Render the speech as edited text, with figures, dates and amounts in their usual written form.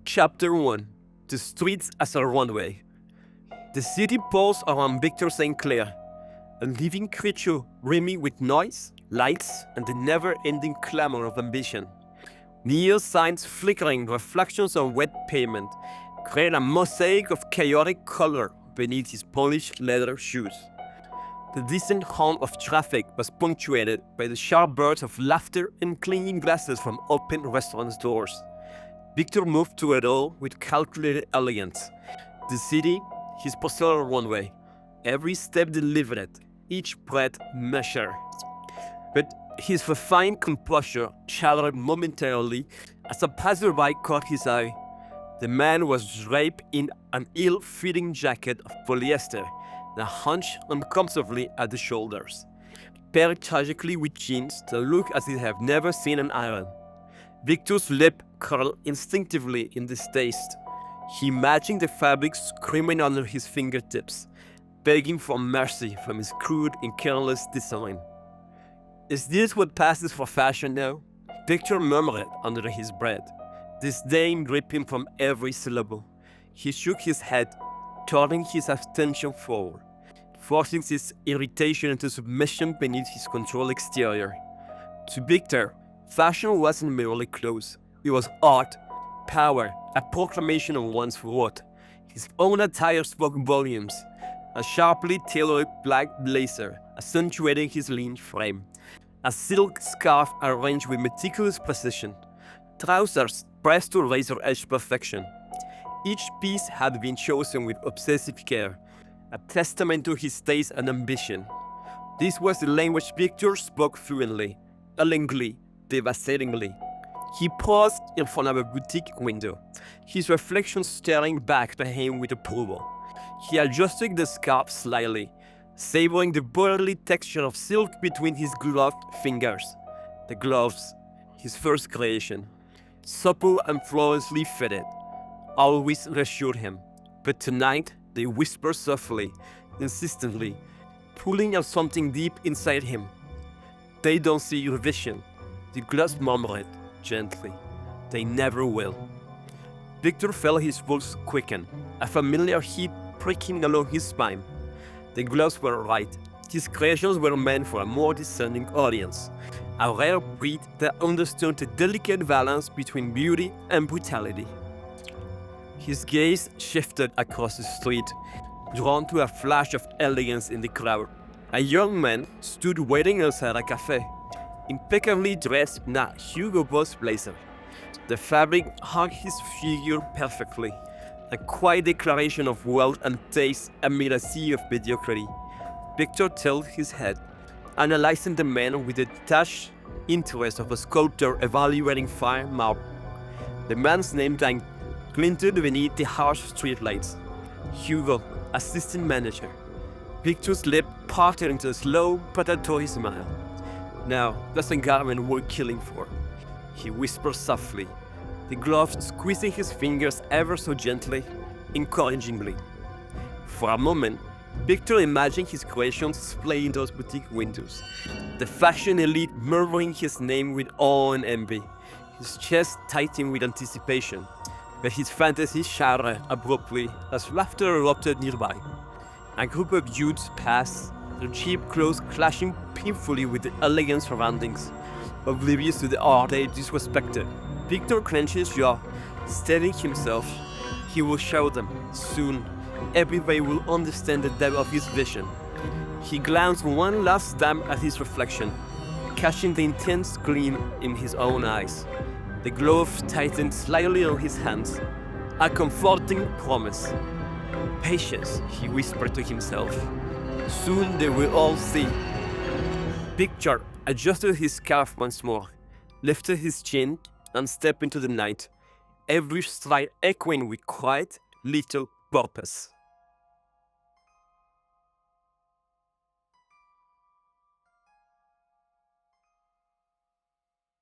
Chapter 1. The Streets as a Runway. The city pulls around Victor Saint-Clair, a living creature brimming with noise, lights, and the never-ending clamor of ambition. Neon signs flickering reflections on wet pavement create a mosaic of chaotic color beneath his polished leather shoes. The distant hum of traffic was punctuated by the sharp bursts of laughter and clinking glasses from open restaurant doors. Victor moved through it all with calculated elegance. The city, his personal runway, every step deliberate, each breath measured. But his refined composure shattered momentarily as a passerby caught his eye. The man was draped in an ill-fitting jacket of polyester that hunched uncomfortably at the shoulders, paired tragically with jeans that looked as if he had never seen an iron. Victor's lip curled instinctively in distaste. He imagined the fabric screaming under his fingertips, begging for mercy from his crude and careless design. Is this what passes for fashion now? Victor murmured under his breath, disdain dripping from every syllable. He shook his head, turning his attention forward, forcing his irritation into submission beneath his controlled exterior. To Victor, fashion wasn't merely clothes. It was art, power, a proclamation of one's worth. His own attire spoke volumes. A sharply tailored black blazer accentuating his lean frame. A silk scarf arranged with meticulous precision. Trousers pressed to razor-edge perfection. Each piece had been chosen with obsessive care, a testament to his taste and ambition. This was the language Victor spoke fluently, elegantly, devastatingly. He paused in front of a boutique window, his reflection staring back at him with approval. He adjusted the scarf slightly, savoring the burly texture of silk between his gloved fingers. The gloves, his first creation, supple and flawlessly fitted, always reassured him. But tonight, they whispered softly, insistently, pulling at something deep inside him. They don't see your vision, the gloves murmured gently. They never will. Victor felt his pulse quicken, a familiar heat pricking along his spine. The gloves were right. His creations were meant for a more discerning audience, a rare breed that understood the delicate balance between beauty and brutality. His gaze shifted across the street, drawn to a flash of elegance in the crowd. A young man stood waiting outside a cafe, impeccably dressed in a Hugo Boss blazer. The fabric hugged his figure perfectly, a quiet declaration of wealth and taste amid a sea of mediocrity. Victor tilted his head, analyzing the man with the detached interest of a sculptor evaluating fine marble. The man's name tag glinted beneath the harsh streetlights. Hugo, assistant manager. Victor's lip parted into a slow, predatory smile. Now, that's a garment worth killing for, he whispered softly, the gloves squeezing his fingers ever so gently, encouragingly. For a moment, Victor imagined his creations displayed in those boutique windows, the fashion elite murmuring his name with awe and envy, his chest tightening with anticipation. But his fantasy shattered abruptly as laughter erupted nearby. A group of youths passed, their cheap clothes clashing painfully with the elegant surroundings, oblivious to the art they disrespected. Victor clenched his jaw, steadying himself. He will show them, soon. Everybody will understand the depth of his vision. He glanced one last time at his reflection, catching the intense gleam in his own eyes. The glove tightened slightly on his hands, a comforting promise. Patience, he whispered to himself. Soon they will all see. Victor adjusted his scarf once more, lifted his chin, and stepped into the night, every stride echoing with quiet, little purpose.